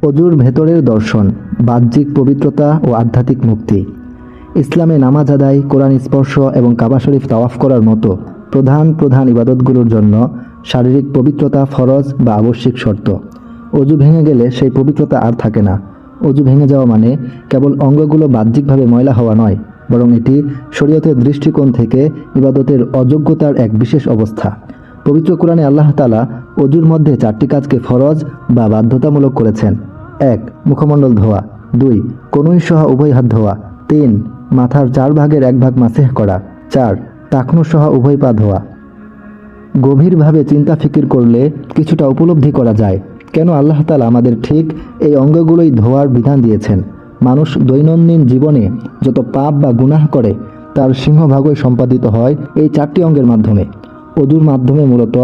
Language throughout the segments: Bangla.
অজুর ভেতরের দর্শন, বাহ্যিক পবিত্রতা ও আধ্যাত্মিক মুক্তি। ইসলামে নামাজ আদায়, কোরআন স্পর্শ এবং কাবা শরীফ তাওয়াফ করার মতো প্রধান প্রধান ইবাদতগুলোর জন্য শারীরিক পবিত্রতা ফরজ বা আবশ্যিক শর্ত। অজু ভেঙে গেলে সেই পবিত্রতা আর থাকে না। অজু ভেঙে যাওয়া মানে কেবল অঙ্গগুলো বাহ্যিকভাবে ময়লা হওয়া নয়, বরং এটি শরীয়তের দৃষ্টিকোণ থেকে ইবাদতের অযোগ্যতার এক বিশেষ অবস্থা। পবিত্র কোরআনে আল্লাহ তাআলা অজুর মধ্যে 4টি কাজকে ফরজ বা বাধ্যতামূলক করেছেন। 1. মুখমণ্ডল ধোয়া। 2. কনুই সহ উভয় হাত ধোয়া। 3. মাথার 4 ভাগের 1 ভাগ মাসেহ করা। 4. টাকনু সহ উভয় পা ধোয়া। গভীরভাবে চিন্তা ফিকির করলে কিছুটা উপলব্ধি করা যায় কেন আল্লাহ তাআলা আমাদের ঠিক এই অঙ্গগুলোই ধোয়ার বিধান দিয়েছেন। মানুষ দৈনন্দিন জীবনে যত পাপ বা গুনাহ করে তার সিংহভাগই সম্পাদিত হয় এই 4টি অঙ্গের মাধ্যমে। অজুর মাধ্যমে মূলত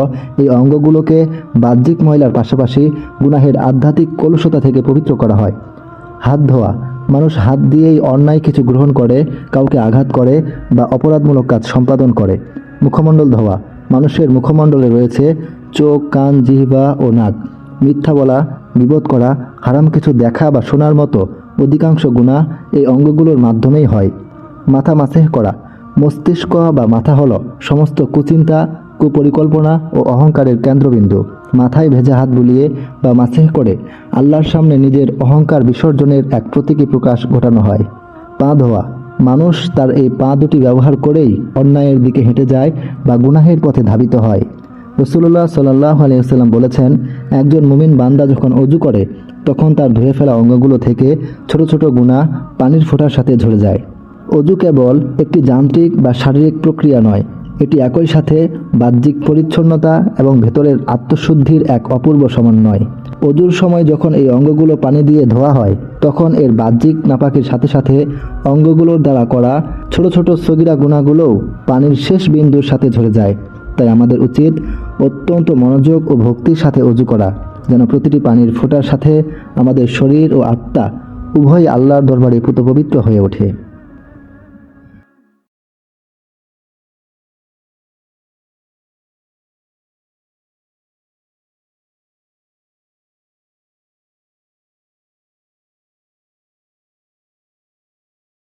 এই অঙ্গগুলোকে বাহ্যিক ময়লার পাশাপাশি গুনাহের আধ্যাত্মিক কলুষতা থেকে পবিত্র করা হয়। হাত ধোয়া, মানুষ হাত দিয়েই অন্যায় কিছু গ্রহণ করে, কাউকে আঘাত করে বা অপরাধমূলক কাজ সম্পাদন করে। মুখমণ্ডল ধোয়া, মানুষের মুখমণ্ডলে রয়েছে চোখ, কান, জিহ্বা ও নাক। মিথ্যা বলা, গীবত করা, হারাম কিছু দেখা বা শোনার মতো অধিকাংশ গুনাহ এই অঙ্গগুলোর মাধ্যমেই হয়। মাথা মাসেহ করা, মস্তিষ্ক বা মাথা হলো সমস্ত কুচিন্তা, কুপরিকল্পনা ও অহংকারের কেন্দ্রবিন্দু। মাথায় ভেজা হাত বুলিয়ে বা মাসেহ করে আল্লাহর সামনে নিজের অহংকার বিসর্জনের এক প্রতীকী প্রকাশ ঘটানো হয়। পা ধোয়া, মানুষ তার এই পা দুটি ব্যবহার করেই অন্যায়ের দিকে হেঁটে যায় বা গুনাহের পথে ধাবিত হয়। রাসূলুল্লাহ সাল্লাল্লাহু আলাইহি ওয়াসাল্লাম বলেছেন, একজন মুমিন বান্দা যখন অজু করে তখন তার ধুয়ে ফেলা অঙ্গগুলো থেকে ছোট ছোট গুনাহ পানির ফোঁটার সাথে ঝরে যায়। অজু কেবল একটি যান্ত্রিক বা শারীরিক প্রক্রিয়া নয়, এটি একই সাথে বাহ্যিক পরিচ্ছন্নতা এবং ভেতরের আত্মশুদ্ধির এক অপূর্ব সমন্বয়। অজুর সময় যখন এই অঙ্গগুলো পানি দিয়ে ধোয়া হয় তখন এর বাহ্যিক নাপাকের সাথে সাথে অঙ্গগুলোর দ্বারা করা ছোট ছোট সগীরা গুনাহগুলোও পানির শেষ বিন্দুর সাথে ঝরে যায়। তাই আমাদের উচিত অত্যন্ত মনোযোগ ও ভক্তির সাথে অজু করা, যেন প্রতিটি পানির ফোঁটার সাথে আমাদের শরীর ও আত্মা উভয় আল্লাহর দরবারে পবিত্র হয়ে ওঠে।